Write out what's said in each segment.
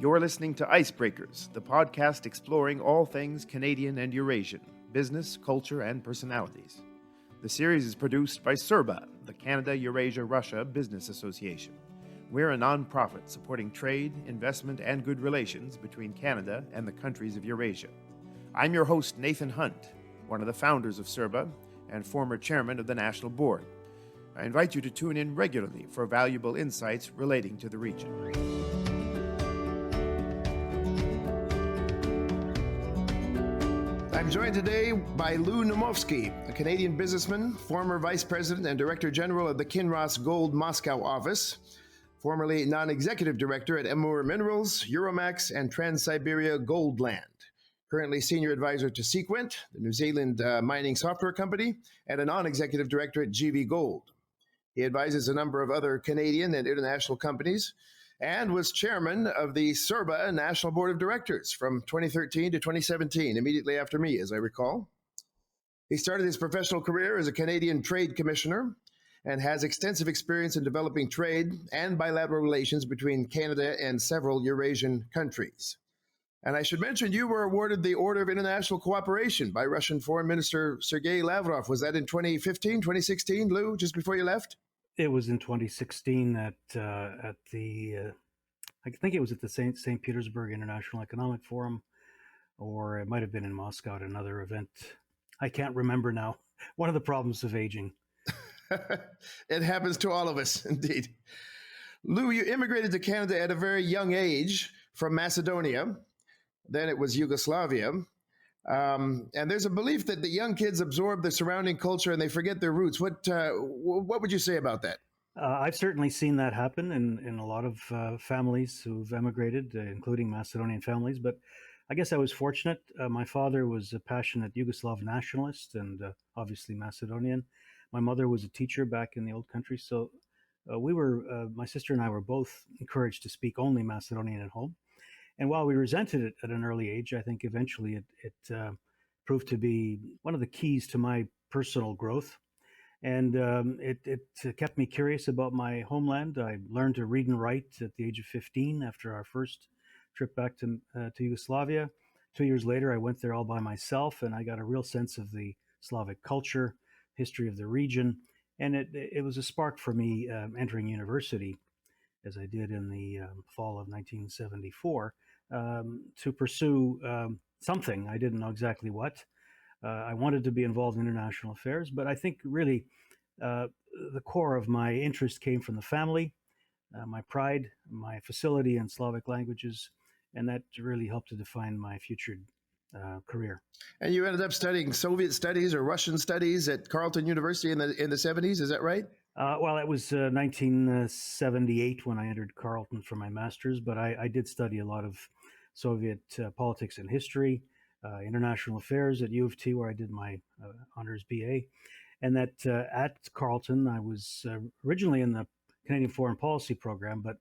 You're listening to ICEBREAKERS, the podcast exploring all things Canadian and Eurasian, business, culture, and personalities. The series is produced by CERBA, the Canada-Eurasia-Russia Business Association. We're a non-profit supporting trade, investment, and good relations between Canada and the countries of Eurasia. I'm your host, Nathan Hunt, one of the founders of CERBA and former chairman of the National Board. I invite you to tune in regularly for valuable insights relating to the region. I'm joined today by Lou Naumovski, a Canadian businessman, former Vice President and Director General of the Kinross Gold Moscow office, formerly non-executive director at Amur Minerals, Euromax, and Trans-Siberia Goldland. Currently senior advisor to Sequent, the New Zealand mining software company, and a non-executive director at GV Gold. He advises a number of other Canadian and international companies and was chairman of the CERBA National Board of Directors from 2013 to 2017, immediately after me, as I recall. He started his professional career as a Canadian trade commissioner and has extensive experience in developing trade and bilateral relations between Canada and several Eurasian countries. And I should mention, you were awarded the Order of International Cooperation by Russian Foreign Minister Sergei Lavrov. Was that in 2015, 2016, Lou, just before you left? It was in 2016 at the, I think it was at the St. Petersburg International Economic Forum, or it might have been in Moscow at another event. I can't remember now. One of the problems of aging. It happens to all of us, indeed. Lou, you immigrated to Canada at a very young age from Macedonia. Then it was Yugoslavia. And there's a belief that the young kids absorb the surrounding culture and they forget their roots. What would you say about that? I've certainly seen that happen in a lot of families who've emigrated, including Macedonian families. But I guess I was fortunate. My father was a passionate Yugoslav nationalist and obviously Macedonian. My mother was a teacher back in the old country. So my sister and I were both encouraged to speak only Macedonian at home. And while we resented it at an early age, I think eventually it proved to be one of the keys to my personal growth. And it kept me curious about my homeland. I learned to read and write at the age of 15 after our first trip back to Yugoslavia. 2 years later, I went there all by myself, and I got a real sense of the Slavic culture, history of the region. And it was a spark for me entering university, as I did in the fall of 1974, to pursue something. I didn't know exactly what. I wanted to be involved in international affairs, but I think really the core of my interest came from the family, my pride, my facility in Slavic languages, and that really helped to define my future career. And you ended up studying Soviet studies or Russian studies at Carleton University in the 70s, is that right? Well, it was 1978 when I entered Carleton for my master's, but I did study a lot of Soviet politics and history, international affairs at U of T, where I did my honors BA. And that at Carleton, I was originally in the Canadian Foreign Policy program, but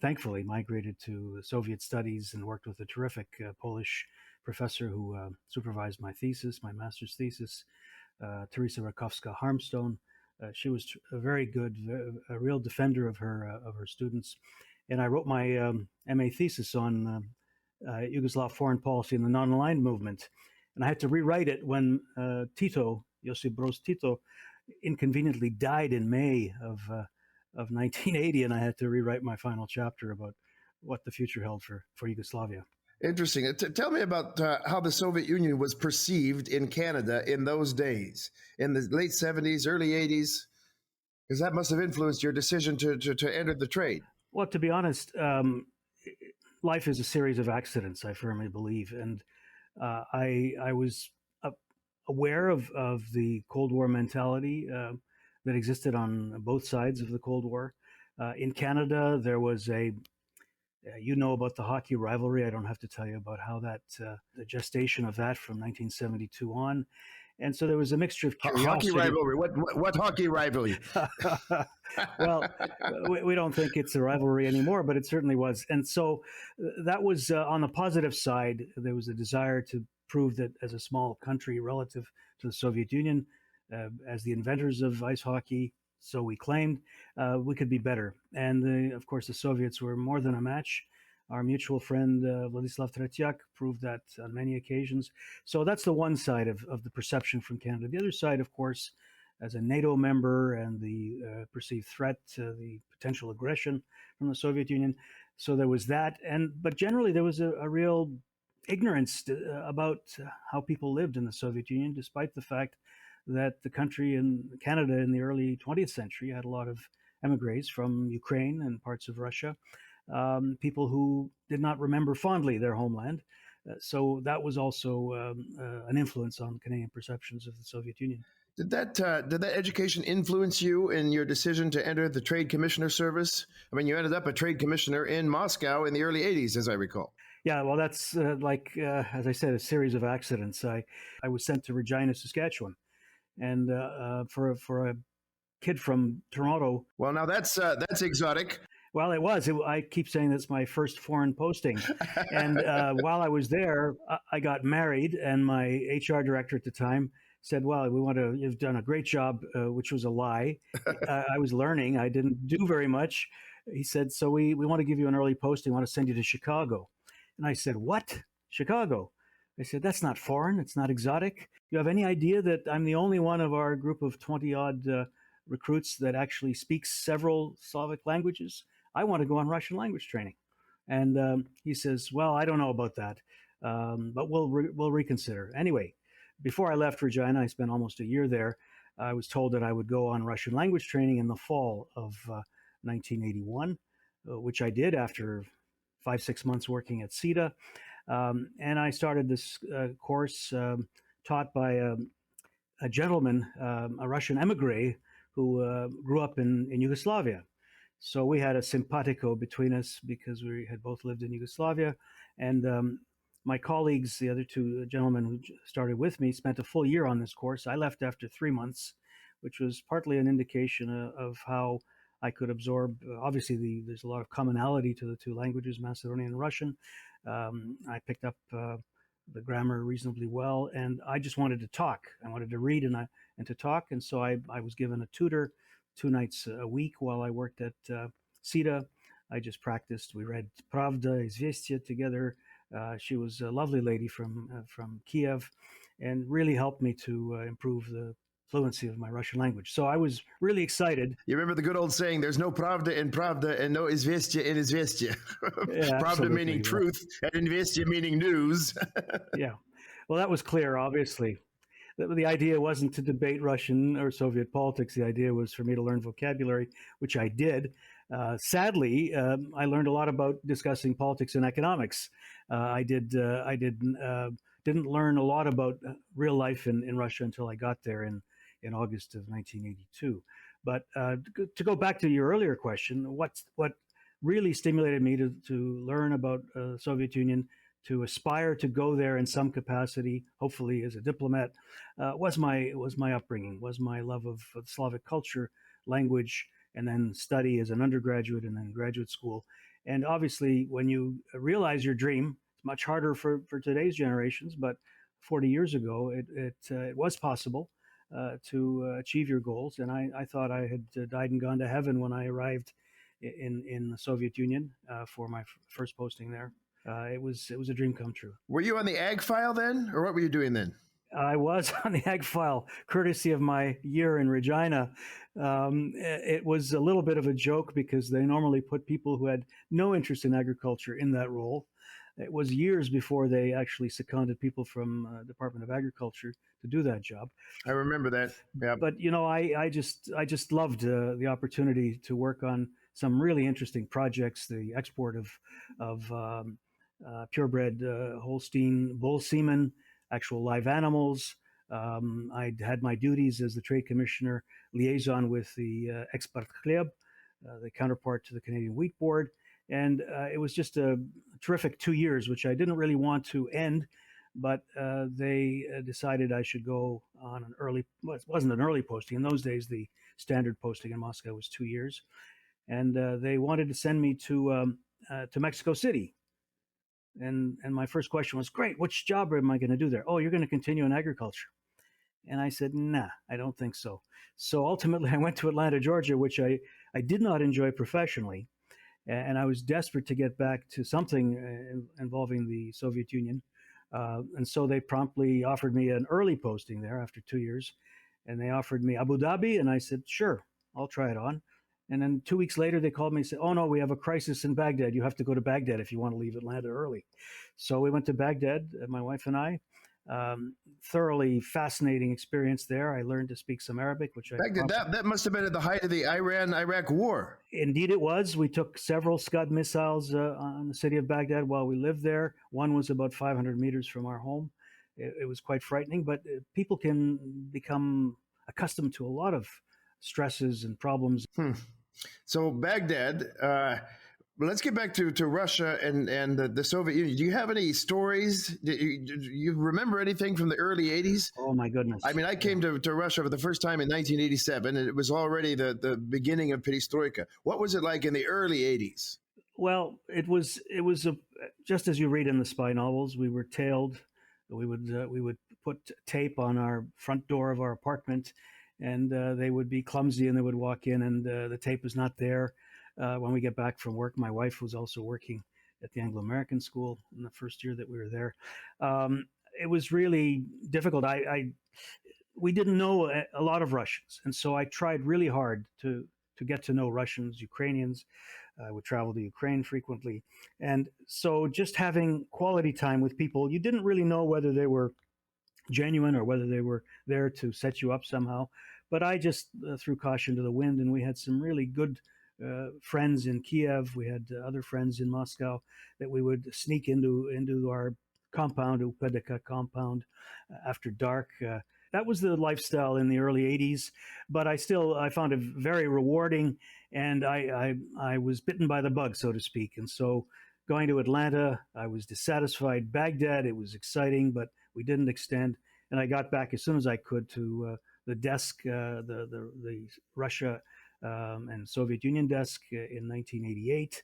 thankfully migrated to Soviet studies and worked with a terrific Polish professor who supervised my thesis, my master's thesis, Teresa Rakowska-Harmstone. She was a very good, a real defender of her students. And I wrote my MA thesis on Yugoslav foreign policy and the non-aligned movement. And I had to rewrite it when Josip Broz Tito, inconveniently died in May of 1980, and I had to rewrite my final chapter about what the future held for Yugoslavia. Interesting. Tell me about how the Soviet Union was perceived in Canada in those days, in the late 70s, early 80s, because that must have influenced your decision to enter the trade. Well, to be honest, life is a series of accidents, I firmly believe. And I was aware of the Cold War mentality that existed on both sides of the Cold War. In Canada, there was you know about the hockey rivalry. I don't have to tell you about how the gestation of that from 1972 on. And so there was a mixture of curiosity. Hockey rivalry? What hockey rivalry? Well, we don't think it's a rivalry anymore, but it certainly was. And so that was on the positive side. There was a desire to prove that as a small country relative to the Soviet Union, as the inventors of ice hockey, So we claimed we could be better. And of course, the Soviets were more than a match. Our mutual friend Vladislav Tretiak proved that on many occasions. So that's the one side of the perception from Canada. The other side, of course, as a NATO member and the perceived threat, the potential aggression from the Soviet Union. So there was that, but generally there was a real ignorance about how people lived in the Soviet Union, despite the fact that the country in Canada in the early 20th century had a lot of emigres from Ukraine and parts of Russia, people who did not remember fondly their homeland. So that was also an influence on Canadian perceptions of the Soviet Union. Did that education influence you in your decision to enter the Trade Commissioner service? I mean, you ended up a Trade Commissioner in Moscow in the early 80s, as I recall. Yeah, well, that's as I said, a series of accidents. I was sent to Regina, Saskatchewan, and for a kid from Toronto. Well, now that's exotic. Well, it was. I keep saying that's my first foreign posting. And while I was there, I got married, and my HR director at the time said, well, you've done a great job, which was a lie. I was learning. I didn't do very much. He said, so we want to give you an early posting. We want to send you to Chicago. And I said, what? Chicago? I said, that's not foreign. It's not exotic. You have any idea that I'm the only one of our group of 20-odd recruits that actually speaks several Slavic languages? I want to go on Russian language training. And he says, well, I don't know about that, but we'll reconsider. Anyway, before I left Regina, I spent almost a year there. I was told that I would go on Russian language training in the fall of 1981, which I did after 5-6 months working at CETA. And I started this course taught by a gentleman, a Russian emigre who grew up in Yugoslavia. So we had a simpatico between us because we had both lived in Yugoslavia. And my colleagues, the other two gentlemen who started with me, spent a full year on this course. I left after 3 months, which was partly an indication of how I could absorb. Obviously, there's a lot of commonality to the two languages, Macedonian and Russian. I picked up the grammar reasonably well, and I just wanted to talk. I wanted to read and to talk, and so I was given a tutor 2 nights a week while I worked at CETA. I just practiced. We read Pravda, Izvestia together. She was a lovely lady from Kiev, and really helped me to improve the fluency of my Russian language. So I was really excited. You remember the good old saying, there's no pravda in pravda and no izvestia in izvestia. Yeah, pravda meaning truth and izvestia meaning news. Yeah. Well, that was clear, obviously. The idea wasn't to debate Russian or Soviet politics. The idea was for me to learn vocabulary, which I did. Sadly, I learned a lot about discussing politics and economics. I didn't learn a lot about real life in Russia until I got there in August of 1982. But to go back to your earlier question, what really stimulated me to learn about the Soviet Union, to aspire to go there in some capacity, hopefully as a diplomat, was my upbringing, was my love of Slavic culture, language, and then study as an undergraduate and then graduate school. And obviously, when you realize your dream, it's much harder for today's generations, but 40 years ago, it was possible to achieve your goals. And I thought I had died and gone to heaven when I arrived in the Soviet Union for my first posting there. It was a dream come true. Were you on the ag file then, or what were you doing then? I was on the ag file, courtesy of my year in Regina. It was a little bit of a joke because they normally put people who had no interest in agriculture in that role. It was years before they actually seconded people from Department of Agriculture to do that job. I remember that. Yeah. But I just loved the opportunity to work on some really interesting projects. The export of purebred Holstein bull semen, actual live animals. I had my duties as the Trade Commissioner liaison with the Export Club, the counterpart to the Canadian Wheat Board. And it was just a terrific 2 years, which I didn't really want to end, but they decided I should go on an early, well, it wasn't an early posting. In those days, the standard posting in Moscow was 2 years. And they wanted to send me to Mexico City. And my first question was, great, which job am I going to do there? Oh, you're going to continue in agriculture. And I said, nah, I don't think so. So ultimately, I went to Atlanta, Georgia, which I did not enjoy professionally. And I was desperate to get back to something involving the Soviet Union. And so they promptly offered me an early posting there after 2 years. And they offered me Abu Dhabi. And I said, sure, I'll try it on. And then 2 weeks later, they called me and said, oh, no, we have a crisis in Baghdad. You have to go to Baghdad if you want to leave Atlanta early. So we went to Baghdad, my wife and I. Thoroughly fascinating experience there. I learned to speak some Arabic, which Baghdad, that must have been at the height of the Iran-Iraq war. Indeed it was. We took several Scud missiles on the city of Baghdad while we lived there. One was about 500 meters from our home. It was quite frightening, but people can become accustomed to a lot of stresses and problems. So Baghdad, let's get back to Russia and the Soviet Union. Do you have any stories? Do you remember anything from the early 80s? Oh, my goodness. I mean, I came to Russia for the first time in 1987, and it was already the beginning of perestroika. What was it like in the early 80s? Well, it was just as you read in the spy novels. We were tailed. We would put tape on our front door of our apartment, and they would be clumsy, and they would walk in, and the tape was not there. When we get back from work, my wife was also working at the Anglo-American school in the first year that we were there. It was really difficult. We didn't know a lot of Russians, and so I tried really hard to get to know Russians, Ukrainians. I would travel to Ukraine frequently, and so just having quality time with people, you didn't really know whether they were genuine or whether they were there to set you up somehow. But I just threw caution to the wind, and we had some really good friends in Kiev. We had other friends in Moscow that we would sneak into our compound, Upedeka compound, after dark. That was the lifestyle in the early 80s, but I found it very rewarding, and I was bitten by the bug, so to speak. And so going to Atlanta, I was dissatisfied. Baghdad, it was exciting, but we didn't extend. And I got back as soon as I could to the desk, the Russia and Soviet Union desk in 1988.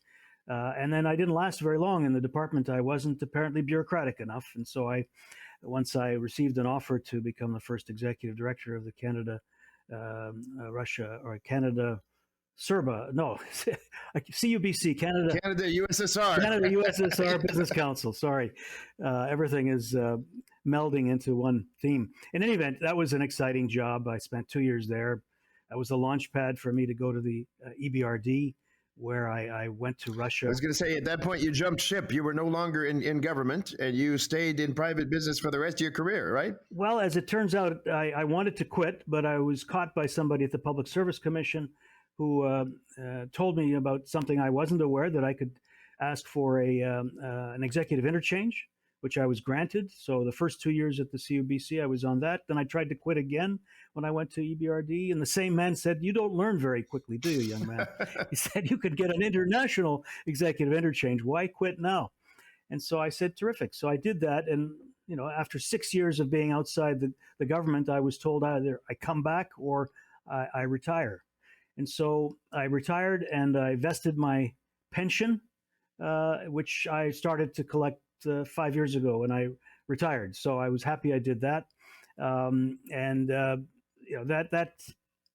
And then I didn't last very long in the department. I wasn't apparently bureaucratic enough. And so once I received an offer to become the first executive director of the Canada, CERBA, no, CUBC, Canada, USSR Business Council. Sorry. Everything is melding into one theme. In any event, that was an exciting job. I spent 2 years there. That was the launch pad for me to go to the EBRD, where I went to Russia. I was going to say, at that point, you jumped ship. You were no longer in government, and you stayed in private business for the rest of your career, right? Well, as it turns out, I wanted to quit, but I was caught by somebody at the Public Service Commission who told me about something I wasn't aware, that I could ask for an executive interchange, which I was granted. So the first 2 years at the CUBC, I was on that. Then I tried to quit again when I went to EBRD. And the same man said, you don't learn very quickly, do you, young man? He said, you could get an international executive interchange. Why quit now? And so I said, terrific. So I did that. And, after 6 years of being outside the government, I was told either I come back or I retire. And so I retired, and I vested my pension, which I started to collect 5 years ago when I retired. So I was happy I did that. That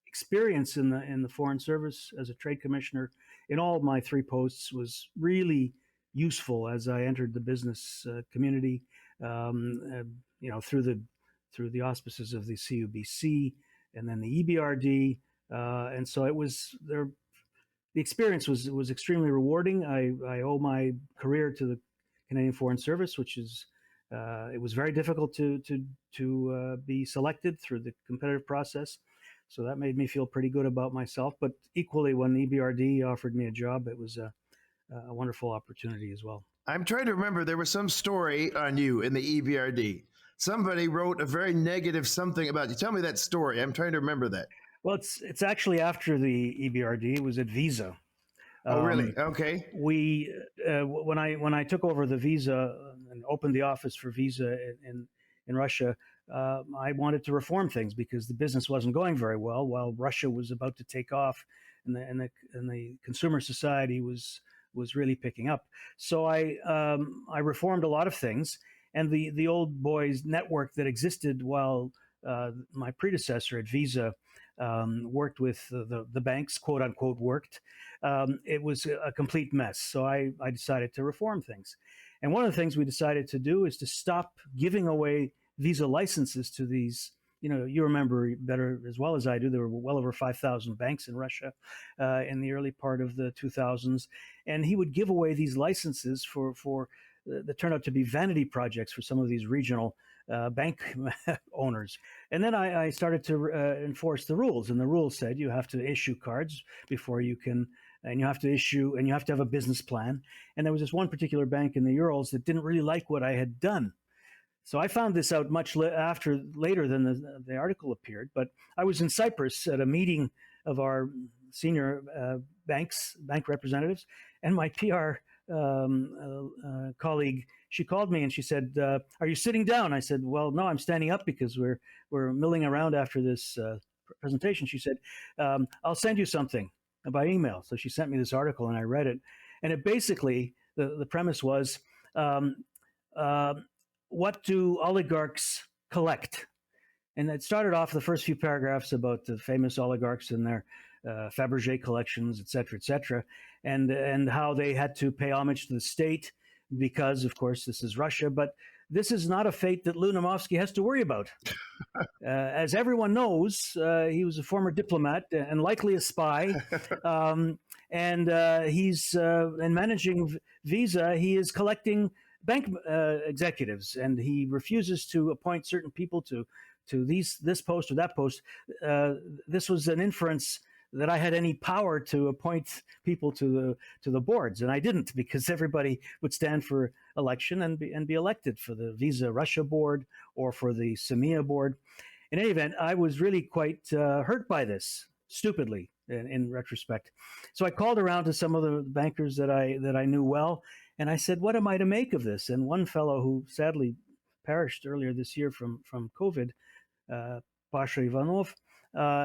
experience in the Foreign Service as a trade commissioner in all of my three posts was really useful as I entered the business community, through the auspices of the CUBC and then the EBRD. And so it was there. The experience was extremely rewarding. I owe my career to the Canadian Foreign Service, which is it was very difficult to be selected through the competitive process. So that made me feel pretty good about myself. But equally, when EBRD offered me a job, it was a wonderful opportunity as well. I'm trying to remember, there was some story on you in the EBRD. Somebody wrote a very negative something about you. Tell me that story. I'm trying to remember that. Well, it's actually after the EBRD. It was at Visa. Oh, really? Okay. We when I took over the Visa and opened the office for Visa in Russia, I wanted to reform things because the business wasn't going very well, while Russia was about to take off, and the consumer society was really picking up. So I reformed a lot of things, and the old boys network that existed while my predecessor at Visa worked with the banks, quote unquote, worked. It was a complete mess. So I decided to reform things. And one of the things we decided to do is to stop giving away Visa licenses to these. You remember better as well as I do, there were well over 5,000 banks in Russia in the early part of the 2000s. And he would give away these licenses for that turned out to be vanity projects for some of these regional bank owners. And then I started to enforce the rules. And the rules said you have to issue cards before you can, and you have to have a business plan. And there was this one particular bank in the Urals that didn't really like what I had done. So I found this out much later than the article appeared. But I was in Cyprus at a meeting of our senior bank representatives, and my PR colleague, she called me and she said, "Are you sitting down?" I said, "Well, no, I'm standing up because we're milling around after this presentation." She said, "I'll send you something by email." So she sent me this article and I read it, and it basically the premise was. What do oligarchs collect? And it started off the first few paragraphs about the famous oligarchs and their Fabergé collections, et cetera, and how they had to pay homage to the state because, of course, this is Russia. But this is not a fate that Lou Naumovski has to worry about. As everyone knows, he was a former diplomat and likely a spy. And he's in managing Visa, he is collecting bank executives, and he refuses to appoint certain people to this post or that post. This was an inference that I had any power to appoint people to the boards, and I didn't, because everybody would stand for election and be elected for the Visa Russia board or for the CEMIA board. In any event, I was really quite hurt by this, stupidly, in retrospect. So I called around to some of the bankers that I knew well. And I said, "What am I to make of this?" And one fellow who sadly perished earlier this year from COVID, Pasha Ivanov,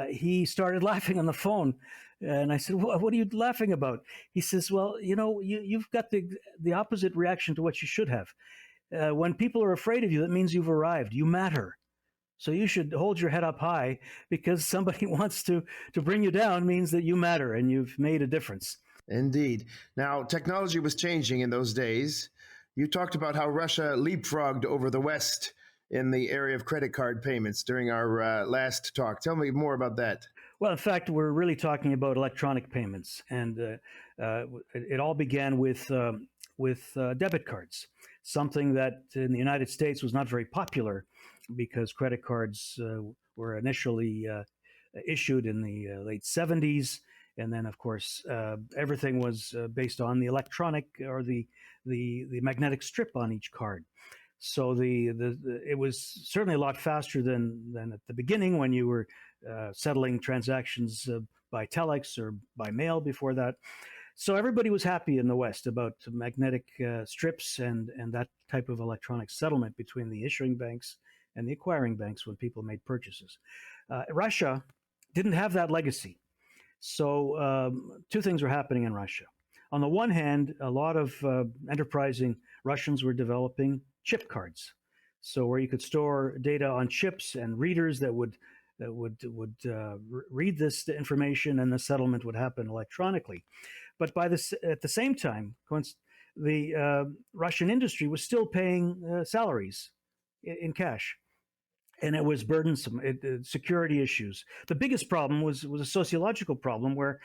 he started laughing on the phone. And I said, "What are you laughing about?" He says, "Well, you've got the opposite reaction to what you should have. When people are afraid of you, that means you've arrived. You matter. So you should hold your head up high, because somebody wants to bring you down means that you matter and you've made a difference." Indeed. Now, technology was changing in those days. You talked about how Russia leapfrogged over the West in the area of credit card payments during our last talk. Tell me more about that. Well, in fact, we're really talking about electronic payments, and it all began with debit cards, something that in the United States was not very popular because credit cards were initially issued in the late 70s. And then, of course, everything was based on the electronic or the magnetic strip on each card. So it was certainly a lot faster than at the beginning, when you were settling transactions by telex or by mail before that. So everybody was happy in the West about magnetic strips and that type of electronic settlement between the issuing banks and the acquiring banks when people made purchases. Russia didn't have that legacy. So two things were happening in Russia. On the one hand, a lot of enterprising Russians were developing chip cards, so where you could store data on chips and readers that would read this information, and the settlement would happen electronically. But at the same time, the Russian industry was still paying salaries in cash. And it was burdensome. Security issues. The biggest problem was a sociological problem where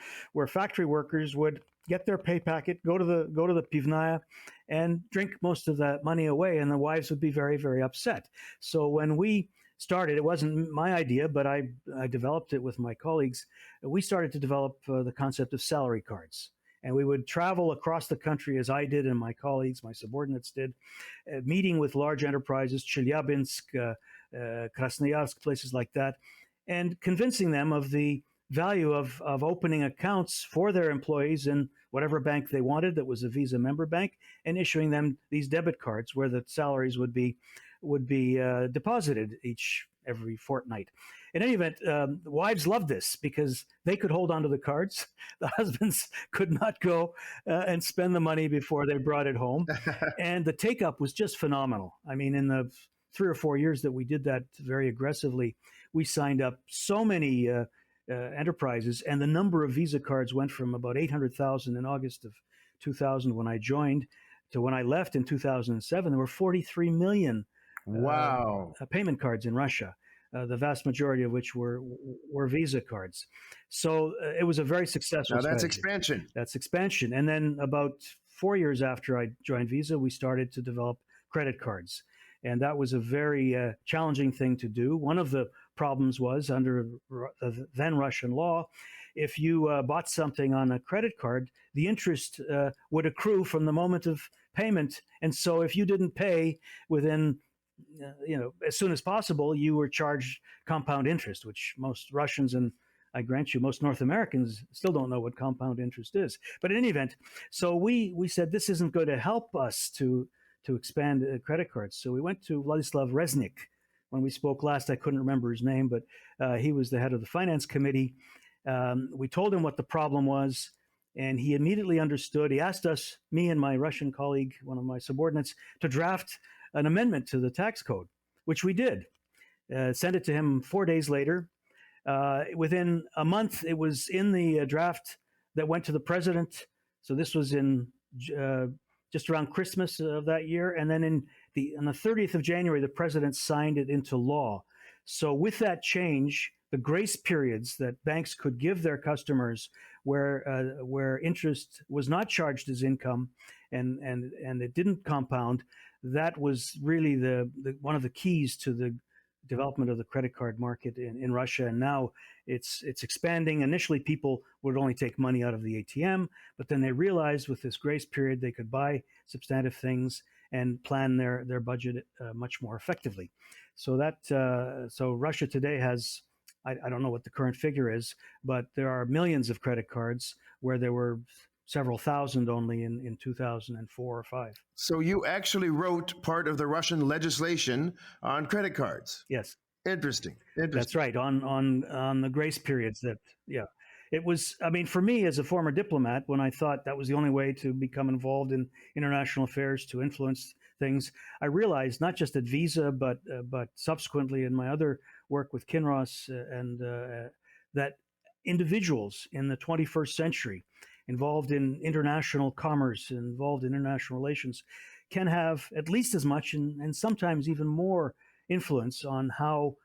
factory workers would get their pay packet, go to the pivnaya, and drink most of that money away, and the wives would be very, very upset. So when we started, it wasn't my idea, but I developed it with my colleagues. We started to develop the concept of salary cards. And we would travel across the country, as I did and my colleagues, my subordinates did, meeting with large enterprises, Chelyabinsk, Krasnoyarsk, places like that, and convincing them of the value of opening accounts for their employees in whatever bank they wanted that was a Visa member bank, and issuing them these debit cards where the salaries would be deposited every fortnight. In any event, the wives loved this because they could hold on to the cards. The husbands could not go and spend the money before they brought it home. And the take-up was just phenomenal. I mean, in the 3 or 4 years that we did that very aggressively, we signed up so many enterprises, and the number of Visa cards went from about 800,000 in August of 2000 when I joined to when I left in 2007. There were 43 million Wow. payment cards in Russia. The vast majority of which were Visa cards. So it was a very successful Now that's strategy. expansion. That's expansion. And then about 4 years after I joined Visa, we started to develop credit cards. And that was a very challenging thing to do. One of the problems was under then Russian law, if you bought something on a credit card, the interest would accrue from the moment of payment. And so if you didn't pay within as soon as possible, you were charged compound interest, which most Russians and I grant you, most North Americans still don't know what compound interest is. But in any event, so we said this isn't going to help us to expand credit cards. So we went to Vladislav Reznik. When we spoke last, I couldn't remember his name, but he was the head of the finance committee. We told him what the problem was, and he immediately understood. He asked us, me and my Russian colleague, one of my subordinates, to draft an amendment to the tax code, which we did. Sent it to him 4 days later. Within a month, it was in the draft that went to the president. So this was in just around Christmas of that year. And then on the 30th of January, the president signed it into law. So with that change, the grace periods that banks could give their customers where interest was not charged as income and it didn't compound, that was really the one of the keys to the development of the credit card market in Russia. And now it's expanding. Initially, people would only take money out of the ATM, but then they realized with this grace period, they could buy substantive things and plan their budget much more effectively. So so Russia today has, I don't know what the current figure is, but there are millions of credit cards where there were several thousand only in 2004 or 5. So you actually wrote part of the Russian legislation on credit cards. Yes. Interesting. That's right. On the grace periods it was, I mean, for me as a former diplomat, when I thought that was the only way to become involved in international affairs, to influence things, I realized not just at Visa, but subsequently in my other work with Kinross that individuals in the 21st century involved in international commerce, involved in international relations, can have at least as much and sometimes even more influence on how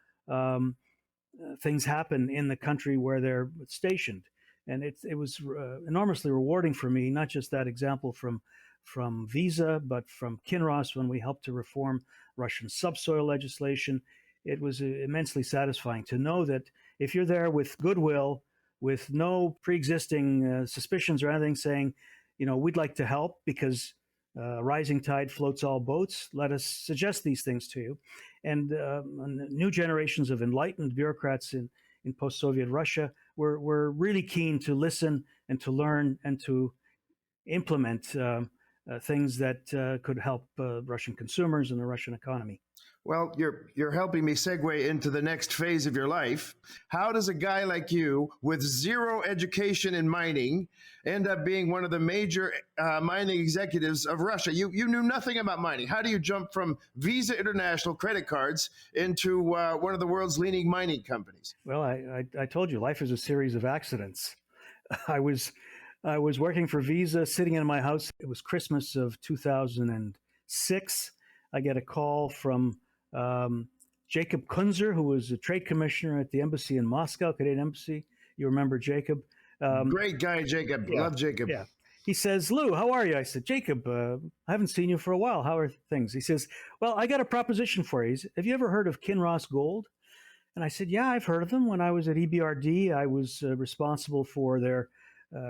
things happen in the country where they're stationed. And it was enormously rewarding for me, not just that example from Visa, but from Kinross when we helped to reform Russian subsoil legislation. It was immensely satisfying to know that if you're there with goodwill, with no pre-existing suspicions or anything, saying, we'd like to help because rising tide floats all boats. Let us suggest these things to you. And new generations of enlightened bureaucrats in post-Soviet Russia were really keen to listen and to learn and to implement things that could help Russian consumers and the Russian economy. Well, you're helping me segue into the next phase of your life. How does a guy like you, with zero education in mining, end up being one of the major mining executives of Russia? You knew nothing about mining. How do you jump from Visa International credit cards into one of the world's leading mining companies? Well, I told you, life is a series of accidents. I was working for Visa, sitting in my house. It was Christmas of 2006. I get a call from Jacob Kunzer, who was a trade commissioner at the embassy in Moscow, Canadian embassy. You remember Jacob? Great guy, Jacob. Yeah, love Jacob. Yeah. He says, Lou, how are you? I said, Jacob, I haven't seen you for a while. How are things? He says, well, I got a proposition for you. Have you ever heard of Kinross Gold? And I said, yeah, I've heard of them. When I was at EBRD, I was responsible for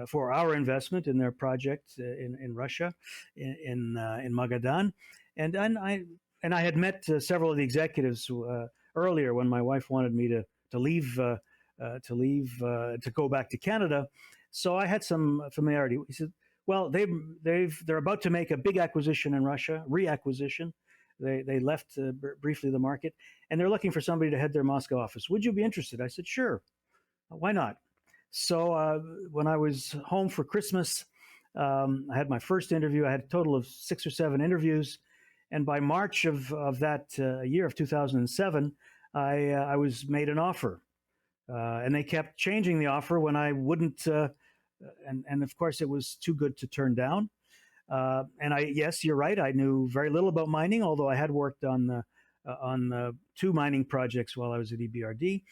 for our investment in their project in Russia, in Magadan. And I had met several of the executives earlier when my wife wanted me to leave to go back to Canada. So I had some familiarity. He said, "Well, they're about to make a big acquisition in Russia, reacquisition. They left briefly the market, and they're looking for somebody to head their Moscow office. Would you be interested?" I said, "Sure, why not?" So when I was home for Christmas, I had my first interview. I had a total of 6 or 7 interviews. And by March of that year of 2007, I was made an offer. And they kept changing the offer when I wouldn't, and of course it was too good to turn down. Yes, you're right. I knew very little about mining, although I had worked on two mining projects while I was at EBRD.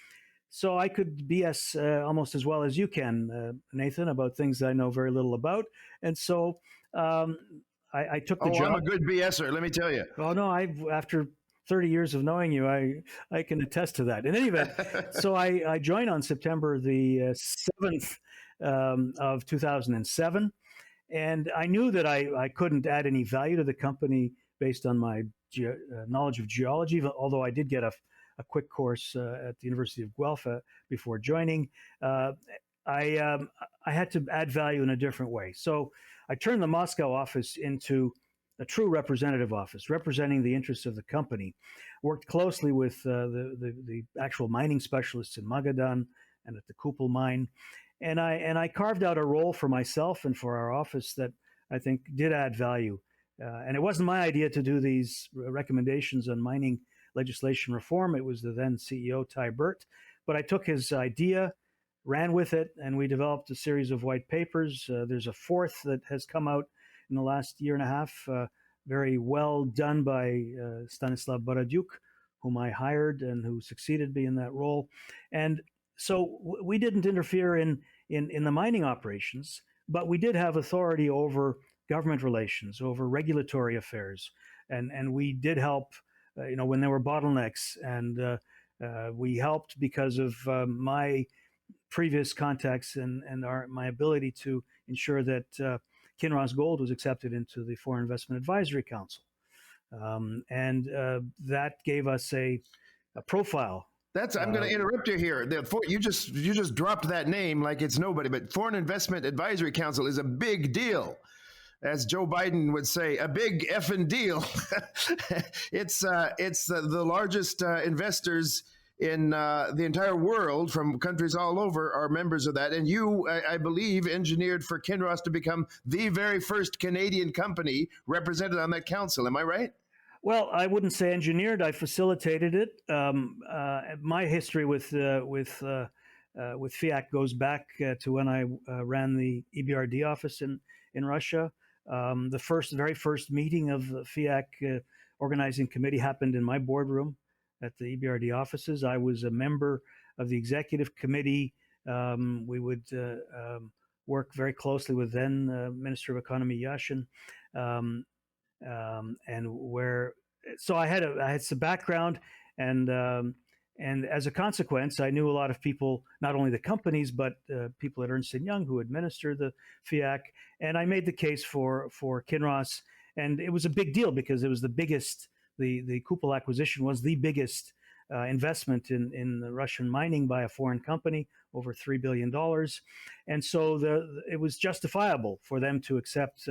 So I could BS almost as well as you can, Nathan, about things that I know very little about. And so I took the job. I'm a good BSer, let me tell you. Oh no, after 30 years of knowing you, I can attest to that. In any event, so I joined on September the 7th of 2007. And I knew that I couldn't add any value to the company based on my knowledge of geology, although I did get a quick course at the University of Guelph before joining. I had to add value in a different way. So I turned the Moscow office into a true representative office, representing the interests of the company. Worked closely with the actual mining specialists in Magadan and at the Kupol mine. And I carved out a role for myself and for our office that I think did add value. And it wasn't my idea to do these recommendations on mining legislation reform. It was the then CEO, Ty Burt. But I took his idea, ran with it, and we developed a series of white papers. There's a fourth that has come out in the last year and a half, very well done by Stanislav Baradyuk, whom I hired and who succeeded me in that role. And so we didn't interfere in the mining operations, but we did have authority over government relations, over regulatory affairs, and we did help, when there were bottlenecks, and we helped because of my previous contacts and my ability to ensure that Kinross Gold was accepted into the Foreign Investment Advisory Council, and that gave us a profile. I'm going to interrupt you here. You just dropped that name like it's nobody, but Foreign Investment Advisory Council is a big deal. As Joe Biden would say, a big effing deal. It's the largest investors in the entire world from countries all over are members of that. And you, I believe, engineered for Kinross to become the very first Canadian company represented on that council. Am I right? Well, I wouldn't say engineered. I facilitated it. My history with FIAC goes back to when I ran the EBRD office in Russia. The very first meeting of the FIAC organizing committee happened in my boardroom at the EBRD offices. I was a member of the executive committee. We would work very closely with then Minister of Economy Yashin. So I had some background, and as a consequence, I knew a lot of people, not only the companies, but people at Ernst & Young who administer the FIAC, and I made the case for Kinross, and it was a big deal because it was the biggest, the Kupol acquisition was the biggest investment in the Russian mining by a foreign company, over $3 billion. And so it was justifiable for them to accept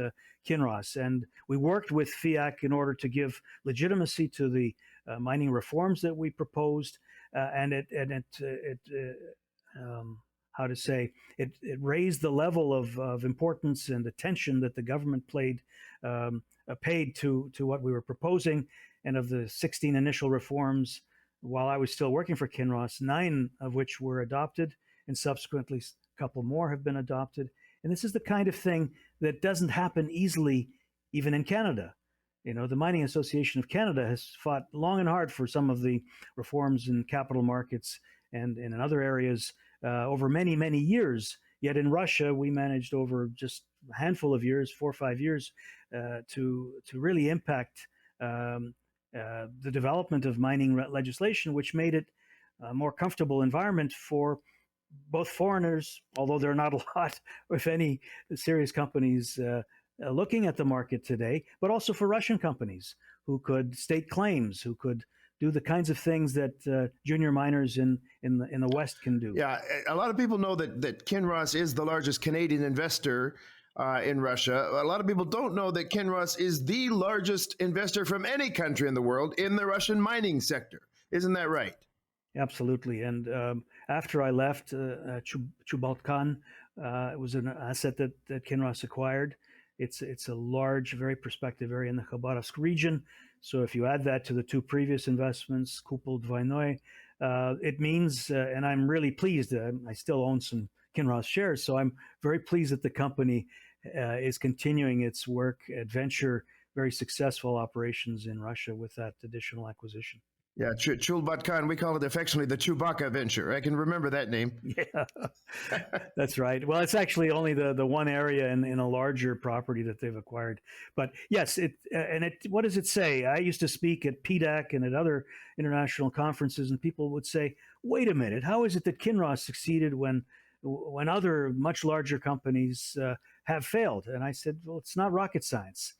Kinross. And we worked with FIAC in order to give legitimacy to the mining reforms that we proposed. It raised the level of importance and attention that the government paid to what we were proposing. And of the 16 initial reforms, while I was still working for Kinross, 9 of which were adopted, and subsequently a couple more have been adopted. And this is the kind of thing that doesn't happen easily, even in Canada. The Mining Association of Canada has fought long and hard for some of the reforms in capital markets and in other areas over many, many years. Yet in Russia, we managed over just a handful of years, 4 or 5 years, to really impact the development of mining legislation, which made it a more comfortable environment for both foreigners, although there are not a lot, if any, serious companies looking at the market today, but also for Russian companies who could stake claims, who could do the kinds of things that junior miners in the West can do. Yeah, a lot of people know that Kinross is the largest Canadian investor in Russia. A lot of people don't know that Kinross is the largest investor from any country in the world in the Russian mining sector. Isn't that right? Absolutely. And after I left, Chubaltkan, it was an asset that Kinross acquired. It's a large, very prospective area in the Khabarovsk region. So if you add that to the two previous investments, Kupol Dvойной, it means, and I'm really pleased, I still own some Kinross shares, so I'm very pleased that the company is continuing its work, adventure, very successful operations in Russia with that additional acquisition. Yeah, Chulbatkan, we call it affectionately the Chewbacca venture. I can remember that name. Yeah, that's right. Well, it's actually only the one area in a larger property that they've acquired. But yes, what does it say? I used to speak at PDAC and at other international conferences, and people would say, wait a minute, how is it that Kinross succeeded when other much larger companies have failed? And I said, well, it's not rocket science.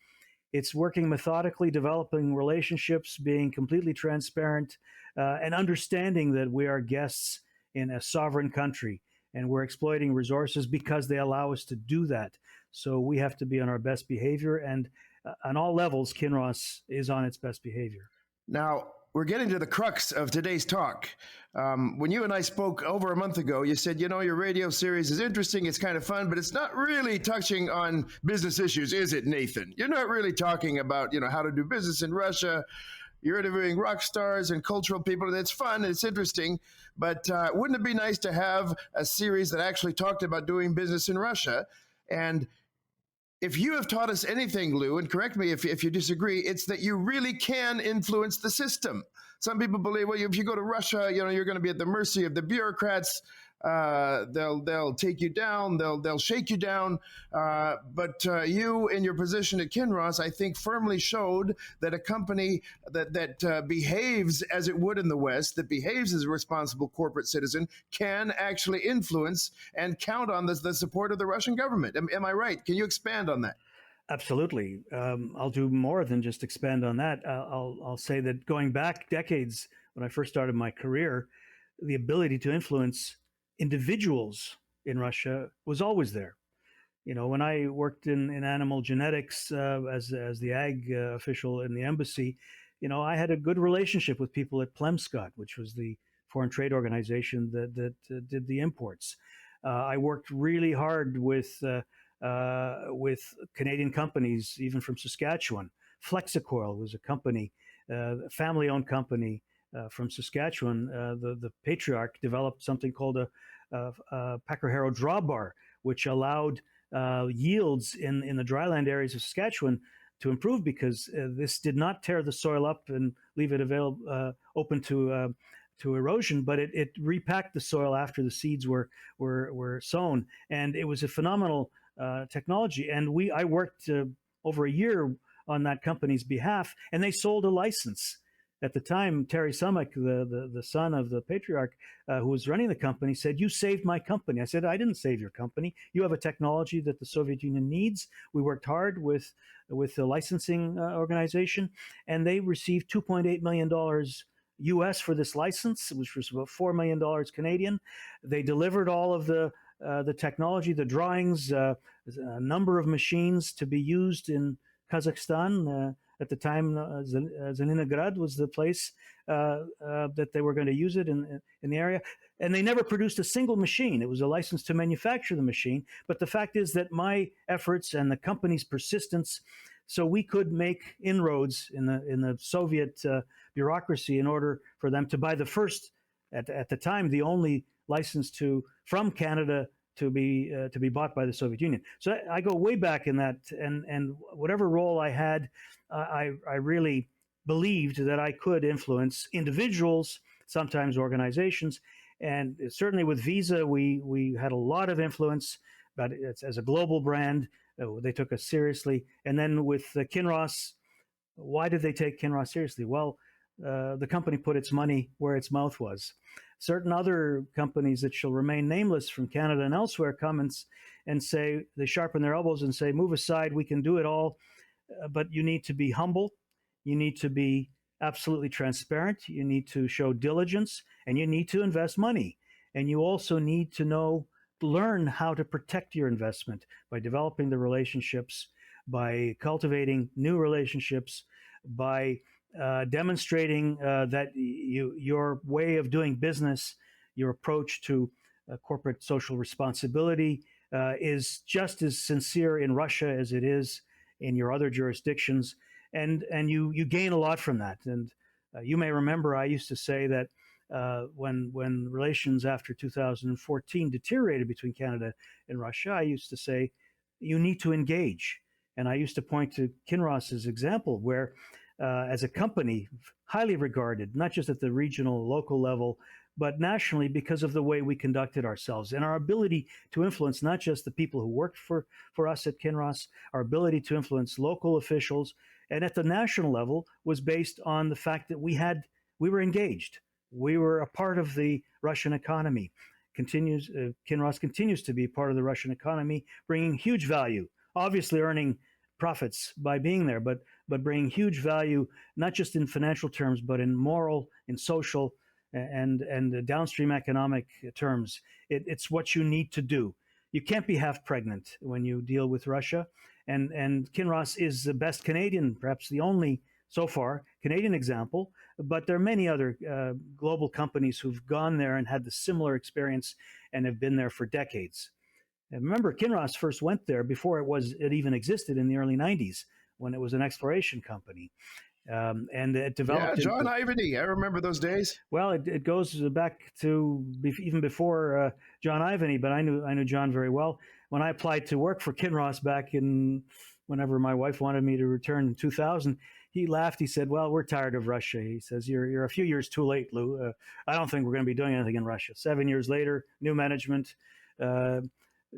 It's working methodically, developing relationships, being completely transparent, and understanding that we are guests in a sovereign country and we're exploiting resources because they allow us to do that. So we have to be on our best behavior, and on all levels, Kinross is on its best behavior. Now, we're getting to the crux of today's talk. When you and I spoke over a month ago, you said, your radio series is interesting, it's kind of fun, but it's not really touching on business issues, is it, Nathan? You're not really talking about, how to do business in Russia. You're interviewing rock stars and cultural people, and it's fun, it's interesting, but wouldn't it be nice to have a series that actually talked about doing business in Russia? And if you have taught us anything, Lou, and correct me if you disagree, it's that you really can influence the system. Some people believe, well, if you go to Russia, you're going to be at the mercy of the bureaucrats. They'll take you down. They'll shake you down. But you, in your position at Kinross, I think firmly showed that a company that behaves as it would in the West, that behaves as a responsible corporate citizen, can actually influence and count on the support of the Russian government. Am I right? Can you expand on that? Absolutely. I'll do more than just expand on that. I'll say that going back decades, when I first started my career, the ability to influence individuals in Russia was always there. When I worked in animal genetics as the ag official in the embassy, I had a good relationship with people at Plemskot, which was the foreign trade organization that did the imports. I worked really hard with Canadian companies, even from Saskatchewan. Flexicoil was a company, family-owned company from Saskatchewan. The patriarch developed something called a Packer-Harrow drawbar, which allowed yields in the dryland areas of Saskatchewan to improve because this did not tear the soil up and leave it open to erosion, but it repacked the soil after the seeds were sown, and it was a phenomenal technology. And I worked over a year on that company's behalf, and they sold a license. At the time, Terry Summik, the son of the patriarch who was running the company, said, "You saved my company." I said, "I didn't save your company. You have a technology that the Soviet Union needs." We worked hard with the licensing organization, and they received $2.8 million US for this license, which was about $4 million Canadian. They delivered all of the technology, the drawings, a number of machines to be used in Kazakhstan. At the time, Zelenograd was the place that they were going to use it in the area. And they never produced a single machine. It was a license to manufacture the machine. But the fact is that my efforts and the company's persistence, so we could make inroads in the Soviet bureaucracy in order for them to buy the first, at the time, the only license from Canada to be bought by the Soviet Union. So I go way back in that, and whatever role I had, I really believed that I could influence individuals, sometimes organizations, and certainly with Visa, we had a lot of influence. But as a global brand, they took us seriously. And then with Kinross, why did they take Kinross seriously? Well, the company put its money where its mouth was. Certain other companies that shall remain nameless from Canada and elsewhere come and say, they sharpen their elbows and say, move aside, we can do it all, but you need to be humble, you need to be absolutely transparent, you need to show diligence, and you need to invest money. And you also need to learn how to protect your investment by developing the relationships, by cultivating new relationships, by demonstrating that your way of doing business, your approach to corporate social responsibility is just as sincere in Russia as it is in your other jurisdictions. and you gain a lot from that. And you may remember I used to say that when relations after 2014 deteriorated between Canada and Russia, I used to say you need to engage. And I used to point to Kinross's example, where as a company, highly regarded, not just at the regional, local level, but nationally, because of the way we conducted ourselves and our ability to influence not just the people who worked for us at Kinross, our ability to influence local officials, and at the national level was based on the fact that we were engaged. We were a part of the Russian economy. Kinross continues to be part of the Russian economy, bringing huge value, obviously earning profits by being there, but bringing huge value, not just in financial terms, but in moral, in social, and downstream economic terms. It's what you need to do. You can't be half pregnant when you deal with Russia. And Kinross is the best Canadian, perhaps the only so far Canadian example, but there are many other global companies who've gone there and had the similar experience and have been there for decades. And remember, Kinross first went there before it even existed in the early 90s, when it was an exploration company. And it developed. Yeah, John Ivany. I remember those days. Well, it goes back to even before John Ivany, but I knew John very well. When I applied to work for Kinross back in whenever my wife wanted me to return in 2000, he laughed. He said, "Well, we're tired of Russia." He says, "You're a few years too late, Lou. I don't think we're going to be doing anything in Russia." 7 years later, new management,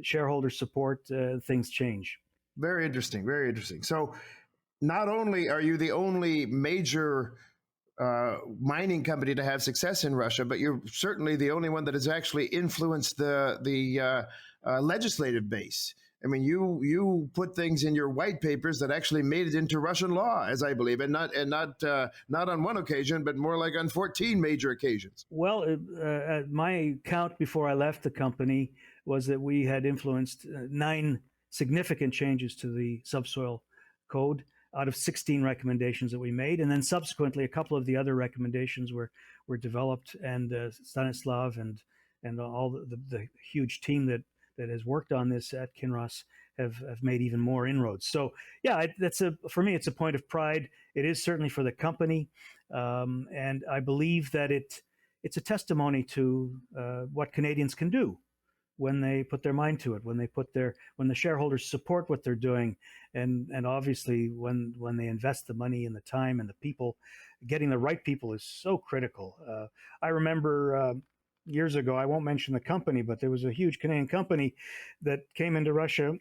shareholder support, things change. Very interesting. Very interesting. So, not only are you the only major mining company to have success in Russia, but you're certainly the only one that has actually influenced the legislative base. I mean, you put things in your white papers that actually made it into Russian law, as I believe, and not on one occasion, but more like on 14 major occasions. Well, my count before I left the company was that we had influenced 9 significant changes to the subsoil code out of 16 recommendations that we made. And then subsequently, a couple of the other recommendations were developed, and Stanislav and all the huge team that has worked on this at Kinross have made even more inroads. So yeah, for me, it's a point of pride. It is certainly for the company. And I believe that it's a testimony to what Canadians can do when they put their mind to it, when the shareholders support what they're doing, and obviously when they invest the money and the time and the people. Getting the right people is so critical. I remember years ago, I won't mention the company, but there was a huge Canadian company that came into Russia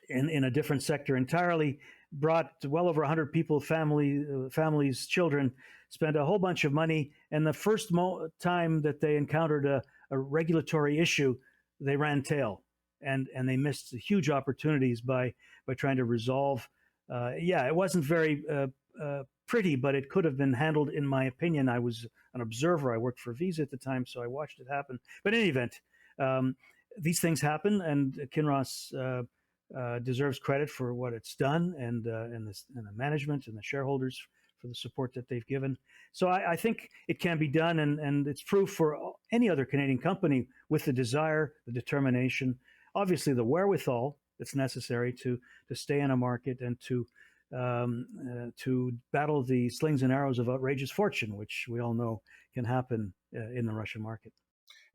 in a different sector entirely, brought well over 100 people, families, children, spent a whole bunch of money, and the first time that they encountered a regulatory issue, they ran tail, and they missed huge opportunities by trying to resolve. It wasn't very pretty, but it could have been handled, in my opinion. I was an observer. I worked for Visa at the time, so I watched it happen. But in any event, these things happen, and Kinross deserves credit for what it's done, and the management and the shareholders for the support that they've given. So I think it can be done, and it's proof for any other Canadian company with the desire, the determination, obviously the wherewithal that's necessary to stay in a market and to battle the slings and arrows of outrageous fortune, which we all know can happen in the Russian market.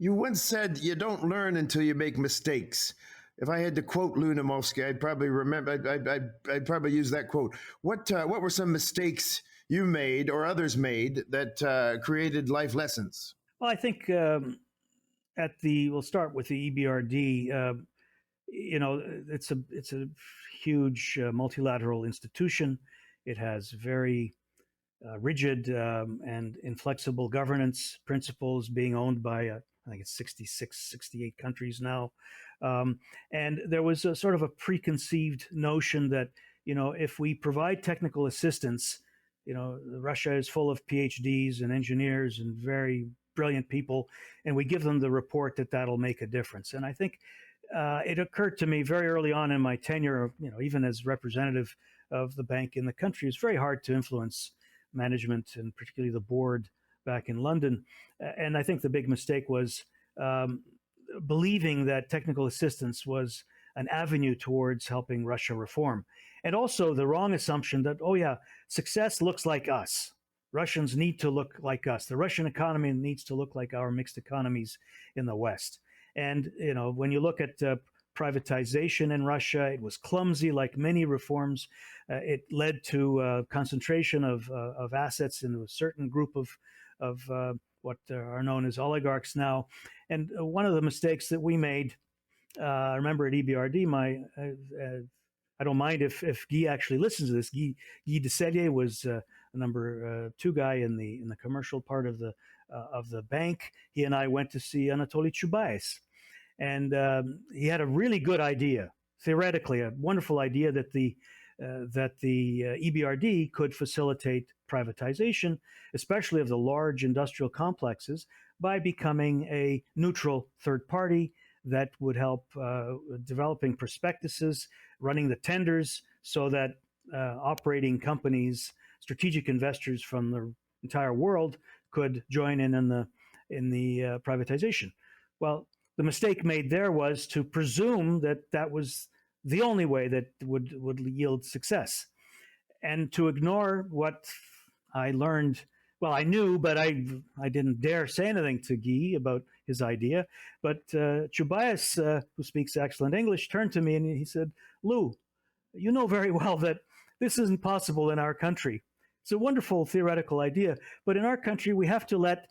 You once said you don't learn until you make mistakes. If I had to quote Lou Naumovski, I'd probably I'd probably use that quote. What were some mistakes you made or others made that created life lessons? Well, I think we'll start with the EBRD. It's a huge multilateral institution. It has very rigid and inflexible governance principles, being owned by I think it's 66, 68 countries now. And there was a sort of a preconceived notion that, if we provide technical assistance, Russia is full of PhDs and engineers and very brilliant people, and we give them the report that'll make a difference. And I think it occurred to me very early on in my tenure, even as representative of the bank in the country, it's very hard to influence management, and particularly the board back in London. And I think the big mistake was believing that technical assistance was an avenue towards helping Russia reform. And also the wrong assumption that, oh yeah, success looks like us. Russians need to look like us. The Russian economy needs to look like our mixed economies in the West. And when you look at privatization in Russia, it was clumsy, like many reforms. It led to concentration of assets in a certain group of what are known as oligarchs now. And one of the mistakes that we made, I remember at EBRD, I don't mind if Guy actually listens to this. Guy Decellier was number 2 guy in the commercial part of the bank. He and I went to see Anatoly Chubais, and he had a really good idea, theoretically, a wonderful idea that the EBRD could facilitate privatization, especially of the large industrial complexes, by becoming a neutral third party that would help developing prospectuses, running the tenders, so that operating companies, strategic investors from the entire world could join in the privatization. Well, the mistake made there was to presume that was the only way that would yield success, and to ignore what I learned. Well, I knew, but I didn't dare say anything to Guy about his idea. But Chubais, who speaks excellent English, turned to me and he said, "Lou, you know very well that this isn't possible in our country. It's a wonderful theoretical idea, but in our country we have to let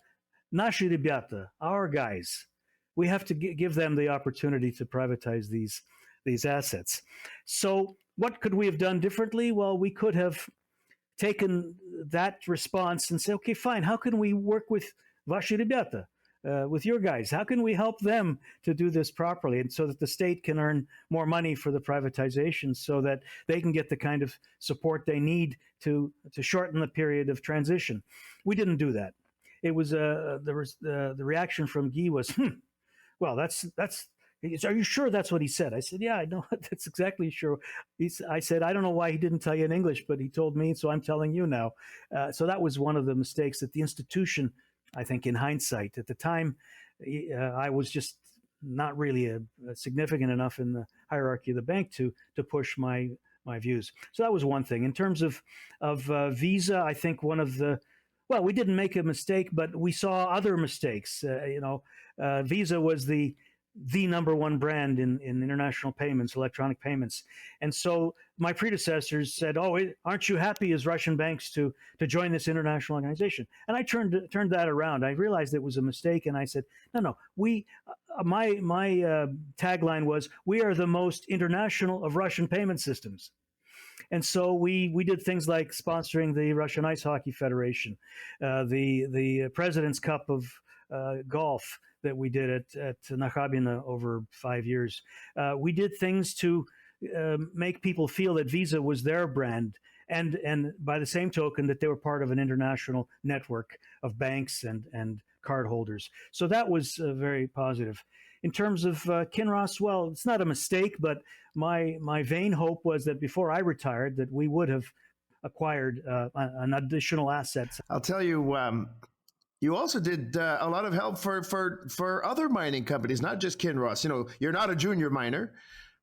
наши ребята, our guys, we have to give them the opportunity to privatize these assets." So what could we have done differently? Well, we could have taken that response and say, okay, fine, how can we work with ваши ребята, with your guys? How can we help them to do this properly, and so that the state can earn more money for the privatization, so that they can get the kind of support they need to shorten the period of transition? We didn't do that. It was the reaction from Guy was, well, that's. Are you sure that's what he said? I said, yeah, I know. That's exactly sure. I said, I don't know why he didn't tell you in English, but he told me, so I'm telling you now. So that was one of the mistakes that the institution, I think, in hindsight, at the time, I was just not really significant enough in the hierarchy of the bank to push my views. So that was one thing. In terms of Visa, I think well, we didn't make a mistake, but we saw other mistakes. Visa was the number one brand in international payments, electronic payments. And so my predecessors said, oh, aren't you happy as Russian banks to join this international organization? And I turned that around. I realized it was a mistake. And I said, no, my tagline was, we are the most international of Russian payment systems. And so we did things like sponsoring the Russian Ice Hockey Federation, the President's Cup of golf that we did at Nakhabino over 5 years. We did things to make people feel that Visa was their brand, and by the same token that they were part of an international network of banks and cardholders. So that was very positive. In terms of Kinross, well, it's not a mistake, but my vain hope was that before I retired, that we would have acquired an additional asset. I'll tell you, you also did a lot of help for other mining companies, not just Kinross. You're not a junior miner,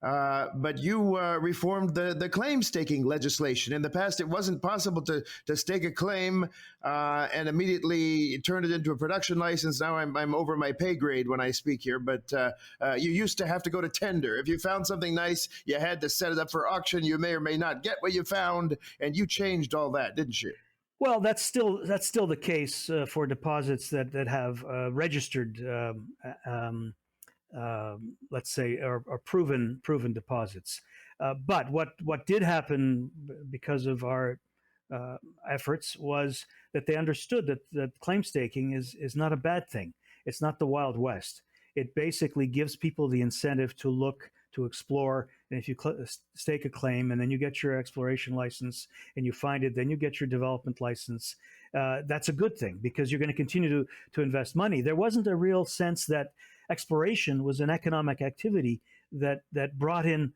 but you reformed the claim staking legislation. In the past, it wasn't possible to stake a claim and immediately turn it into a production license. Now I'm over my pay grade when I speak here, but you used to have to go to tender. If you found something nice, you had to set it up for auction. You may or may not get what you found, and you changed all that, didn't you? Well, that's still the case for deposits that have registered, let's say, or proven deposits. But what did happen because of our efforts was that they understood that claim staking is not a bad thing. It's not the Wild West. It basically gives people the incentive to look, to explore. And if you stake a claim and then you get your exploration license and you find it, then you get your development license. That's a good thing because you're going to continue to invest money. There wasn't a real sense that exploration was an economic activity that brought in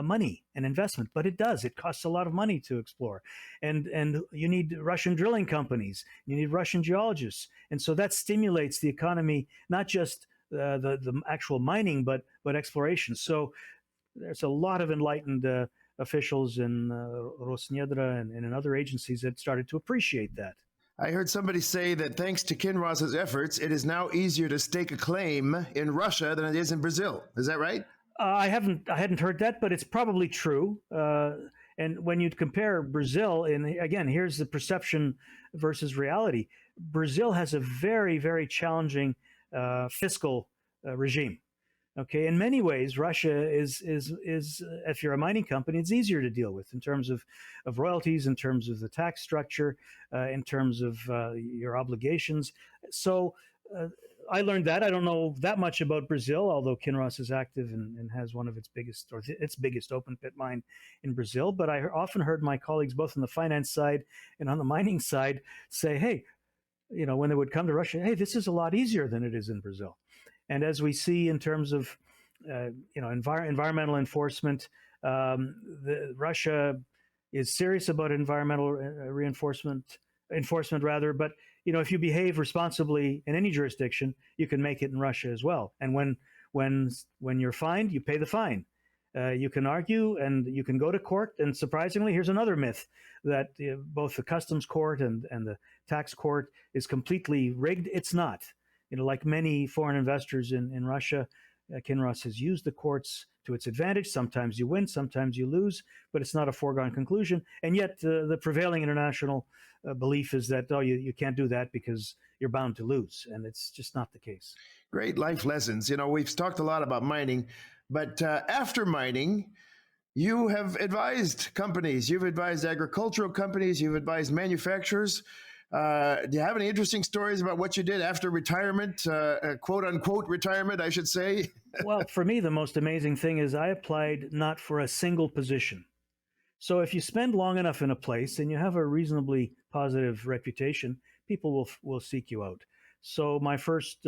money and investment, but it does. It costs a lot of money to explore, and you need Russian drilling companies, you need Russian geologists, and so that stimulates the economy, not just the actual mining, but but exploration. So there's a lot of enlightened officials in Rosnedra and in other agencies that started to appreciate that. I heard somebody say that thanks to Kinross's efforts, it is now easier to stake a claim in Russia than it is in Brazil. Is that right? I hadn't heard that, but it's probably true. And when you compare Brazil, and again, here's the perception versus reality. Brazil has a very, very challenging fiscal regime. Okay, in many ways, Russia is if you're a mining company, it's easier to deal with in terms of royalties, in terms of the tax structure, in terms of your obligations. So I learned that. I don't know that much about Brazil, although Kinross is active and has one of its biggest, or its biggest open pit mine in Brazil. But I often heard my colleagues, both on the finance side and on the mining side, say, hey, you know, when they would come to Russia, hey, this is a lot easier than it is in Brazil. And as we see in terms of, environmental enforcement, Russia is serious about environmental enforcement rather. But if you behave responsibly in any jurisdiction, you can make it in Russia as well. And when you're fined, you pay the fine. You can argue and you can go to court. And surprisingly, here's another myth that both the customs court and the tax court is completely rigged. It's not. Like many foreign investors in Russia, Kinross has used the courts to its advantage. Sometimes you win, sometimes you lose, but it's not a foregone conclusion. And yet the prevailing international belief is that, you can't do that because you're bound to lose. And it's just not the case. Great life lessons. We've talked a lot about mining, but after mining, you have advised companies, you've advised agricultural companies, you've advised manufacturers. Do you have any interesting stories about what you did after retirement, quote unquote retirement, I should say? Well, for me, the most amazing thing is I applied not for a single position. So if you spend long enough in a place and you have a reasonably positive reputation, people will seek you out. So my first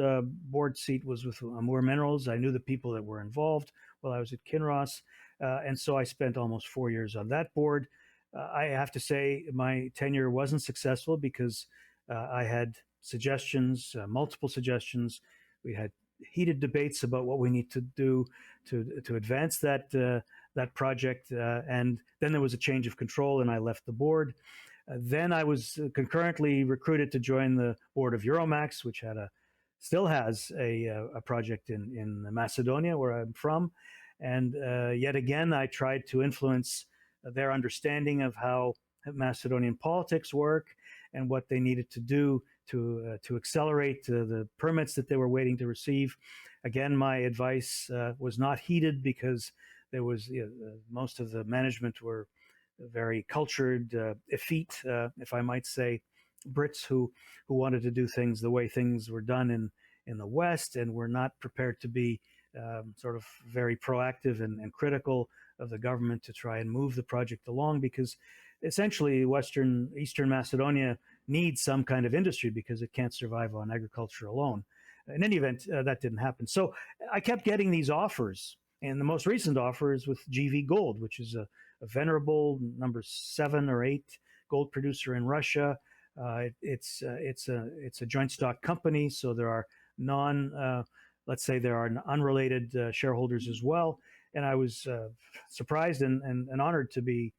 board seat was with Amur Minerals. I knew the people that were involved while I was at Kinross. And so I spent almost 4 years on that board. I have to say my tenure wasn't successful because I had suggestions, multiple suggestions. We had heated debates about what we need to do to advance that project. And then there was a change of control and I left the board. Then I was concurrently recruited to join the board of Euromax, which still has a project in Macedonia, where I'm from. And yet again, I tried to influence their understanding of how Macedonian politics work and what they needed to do to accelerate the permits that they were waiting to receive. Again, my advice was not heeded because there was most of the management were very cultured, effete, if I might say, Brits who wanted to do things the way things were done in the West and were not prepared to be sort of very proactive and critical of the government to try and move the project along, because essentially Eastern Macedonia needs some kind of industry because it can't survive on agriculture alone. In any event, that didn't happen. So I kept getting these offers, and the most recent offer is with GV Gold, which is a venerable number 7 or 8 gold producer in Russia. It's a joint stock company, so there are let's say there are unrelated shareholders as well. And I was surprised and honored to be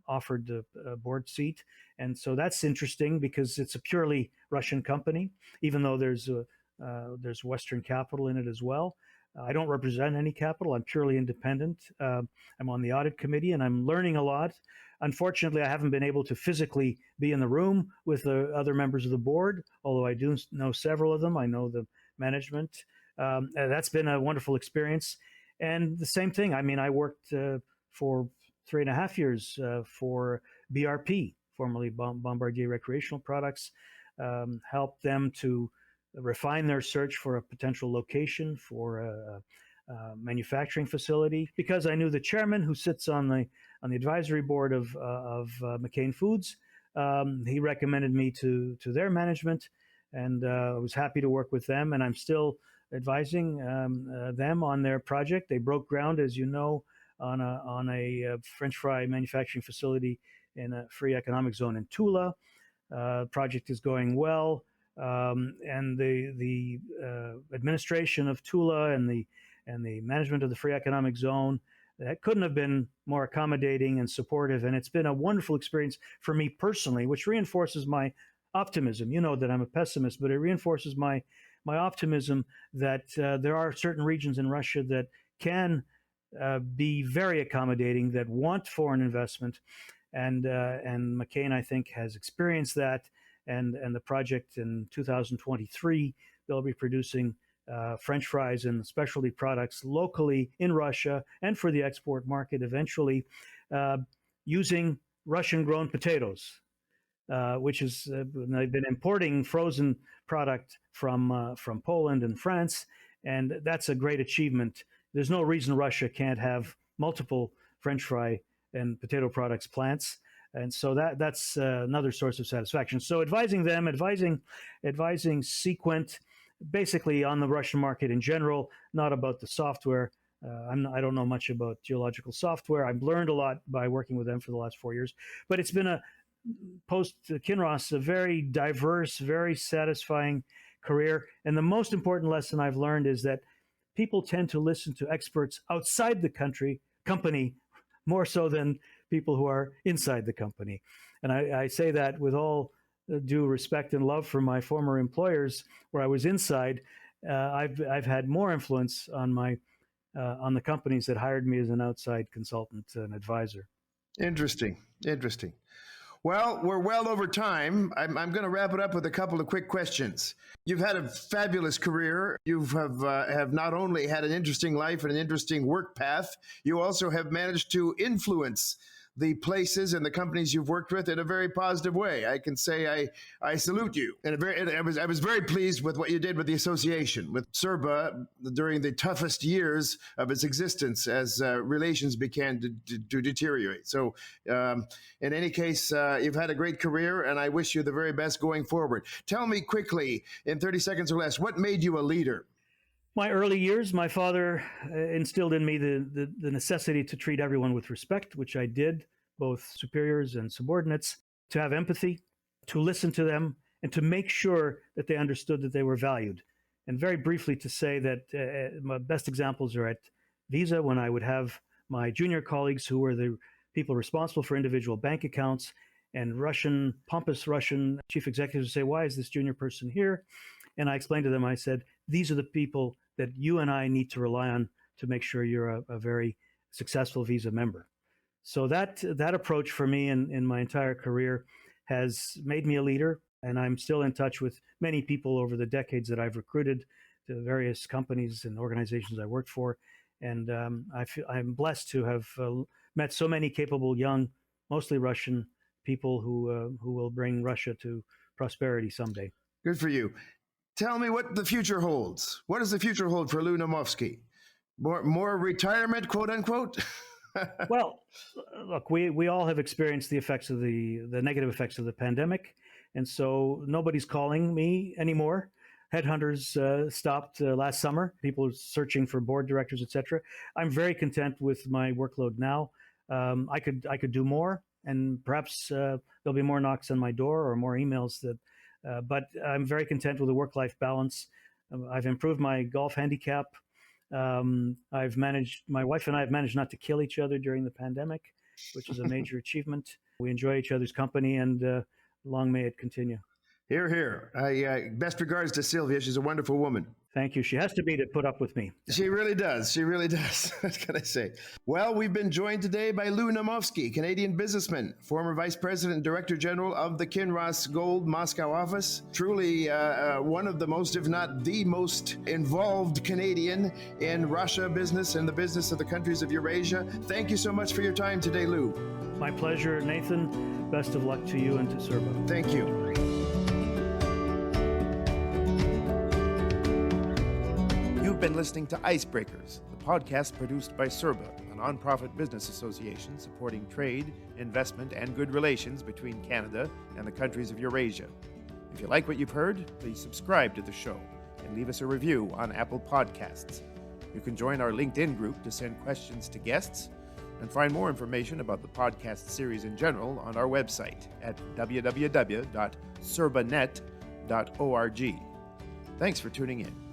offered a board seat. And so that's interesting because it's a purely Russian company, even though there's Western capital in it as well. I don't represent any capital. I'm purely independent. I'm on the audit committee and I'm learning a lot. Unfortunately, I haven't been able to physically be in the room with the other members of the board, although I do know several of them. I know the management. That's been a wonderful experience. And the same thing, I mean, I worked for 3.5 years for BRP, formerly Bombardier Recreational Products, helped them to refine their search for a potential location for a manufacturing facility. Because I knew the chairman who sits on the advisory board of McCain Foods, he recommended me to their management, and I was happy to work with them, and I'm still advising them on their project. They broke ground, as you know, on a French fry manufacturing facility in a free economic zone in Tula. Project is going well, and the administration of Tula and and the management of the Free Economic Zone. That couldn't have been more accommodating and supportive. And it's been a wonderful experience for me personally, which reinforces my optimism. You know that I'm a pessimist, but it reinforces my optimism that there are certain regions in Russia that can be very accommodating, that want foreign investment. And McCain, I think, has experienced that. And the project in 2023, they'll be producing French fries and specialty products locally in Russia and for the export market eventually, using Russian-grown potatoes, which is they've been importing frozen product from Poland and France, and that's a great achievement. There's no reason Russia can't have multiple French fry and potato products plants. And so that's another source of satisfaction. So advising Sequent, basically on the Russian market in general, not about the software. I don't know much about geological software. I've learned a lot by working with them for the last 4 years. But it's been post Kinross, a very diverse, very satisfying career. And the most important lesson I've learned is that people tend to listen to experts outside the company more so than people who are inside the company. And I say that with all due respect and love for my former employers, where I was inside. I've had more influence on the companies that hired me as an outside consultant and advisor. Interesting. Well, we're well over time. I'm going to wrap it up with a couple of quick questions. You've had a fabulous career. You have not only had an interesting life and an interesting work path, you also have managed to influence the places and the companies you've worked with in a very positive way. I can say I salute you. And I was very pleased with what you did with the association, with CERBA, during the toughest years of its existence as relations began to deteriorate. So in any case, you've had a great career, and I wish you the very best going forward. Tell me quickly, in 30 seconds or less, what made you a leader? My early years, my father instilled in me the necessity to treat everyone with respect, which I did, both superiors and subordinates, to have empathy, to listen to them, and to make sure that they understood that they were valued. And very briefly to say that my best examples are at Visa, when I would have my junior colleagues who were the people responsible for individual bank accounts, and pompous Russian chief executives would say, "Why is this junior person here?" And I explained to them, I said, "These are the people that you and I need to rely on to make sure you're a very successful Visa member." So that approach for me in my entire career has made me a leader, and I'm still in touch with many people over the decades that I've recruited to various companies and organizations I worked for. And I'm blessed to have met so many capable young, mostly Russian people who will bring Russia to prosperity someday. Good for you. Tell me what the future holds. What does the future hold for Lou Naumovski? More retirement, quote unquote? Well, look, we all have experienced the effects of the negative effects of the pandemic, and so nobody's calling me anymore. Headhunters stopped last summer. People are searching for board directors, etc. I'm very content with my workload now. I could do more, and perhaps there'll be more knocks on my door or more emails that. But I'm very content with the work-life balance. I've improved my golf handicap. My wife and I have managed not to kill each other during the pandemic, which is a major achievement. We enjoy each other's company, and long may it continue. Hear, hear. Best regards to Sylvia. She's a wonderful woman. Thank you. She has to be to put up with me. She really does. What can I say? Well, we've been joined today by Lou Naumovski, Canadian businessman, former Vice President and Director General of the Kinross Gold Moscow office. Truly one of the most, if not the most involved Canadian in Russia business and the business of the countries of Eurasia. Thank you so much for your time today, Lou. My pleasure, Nathan. Best of luck to you and to CERBA. Thank you. You've been listening to ICEBREAKERS, the podcast produced by CERBA, a nonprofit business association supporting trade, investment, and good relations between Canada and the countries of Eurasia. If you like what you've heard, please subscribe to the show and leave us a review on Apple Podcasts. You can join our LinkedIn group to send questions to guests and find more information about the podcast series in general on our website at www.cerbanet.org. Thanks for tuning in.